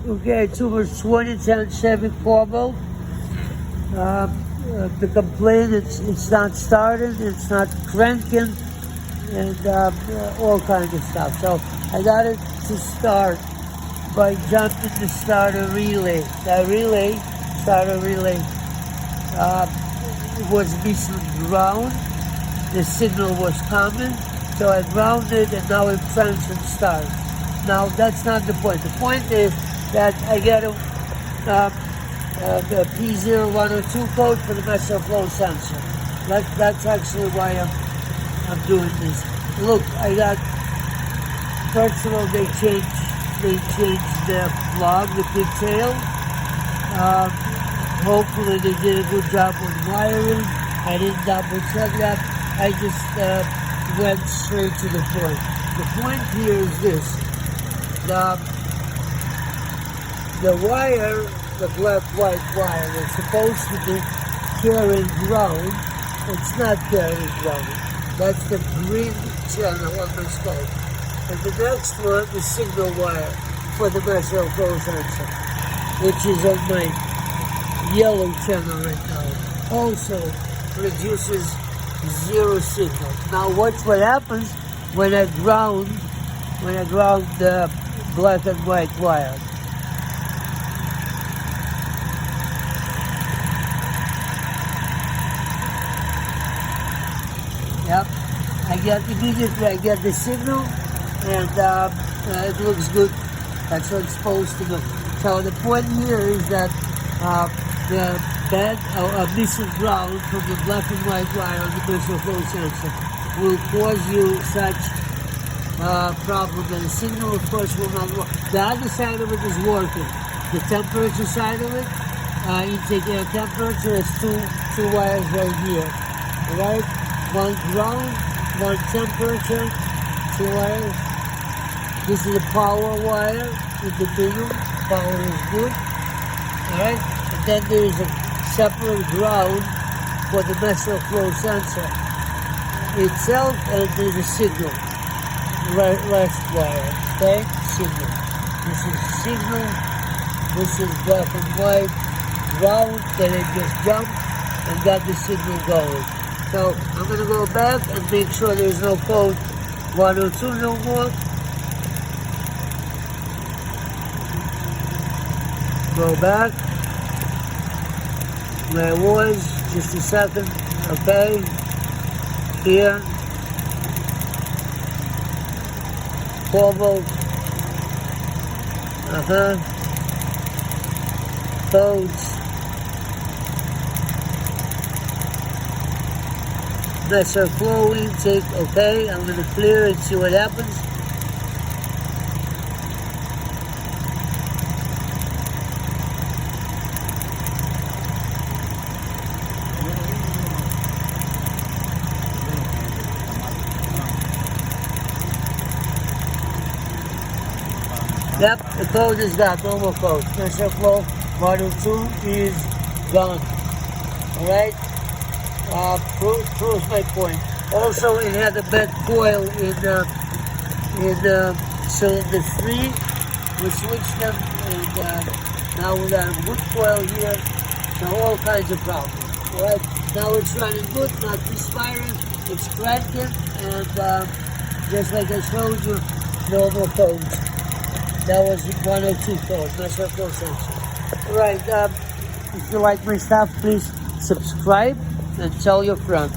Okay, it's over 2010 Chevy Cobalt. The complaint, it's not starting, it's not cranking, and all kinds of stuff. So I got it to start by jumping to start a relay. The relay, was missing ground. The signal was coming, so I grounded and now it cranks and starts. Now that's not the point. The point is that I get the P0102 code for the master flow sensor. That's actually why I'm doing this. Look, I got, first of all, they changed the plug, the pigtail. Hopefully they did a good job on wiring. I didn't double check that. I just went straight to the point. The point here is this. The wire, the black-white wire, is supposed to be carrying ground. It's not carrying ground. That's the green channel on the scope. And the next one is signal wire for the master flow sensor, which is on my yellow channel right now. Also produces zero signal. Now watch what happens when I ground the black and white wire. Yep, I get the signal, and it looks good. That's what it's supposed to do. So the point here is that the bad missing ground from the black and white wire on the master flow sensor will cause you such problem that the signal, of course, will not work. The other side of it is working. The temperature side of it, intake air temperature, is two wires right here. Right? One ground, one temperature, two wires. This is a power wire in the middle. Power is good. Alright? And then there is a separate ground for the master flow sensor itself, and there's a signal. Left wire. Okay? Signal. This is signal. This is black and white ground that I just jumped and got the signal going. So I'm going to go back and make sure there's no code 102 no more. Go back where I was, just a second. Okay, here, Cobalt, codes, master flow intake. Okay, I'm going to clear it, see what happens. Yep, the code is gone, no more code. Master flow 102 is gone. Alright? Proves my point. Also, it had a bad coil in cylinder 3. We switched them, and now we got a good coil here. So all kinds of problems. Alright? Now it's running good, not misfiring, it's cranking, and just like I showed you, no more codes. That was 102 code, master flow sensor. Alright, if you like my stuff, please subscribe and tell your friends.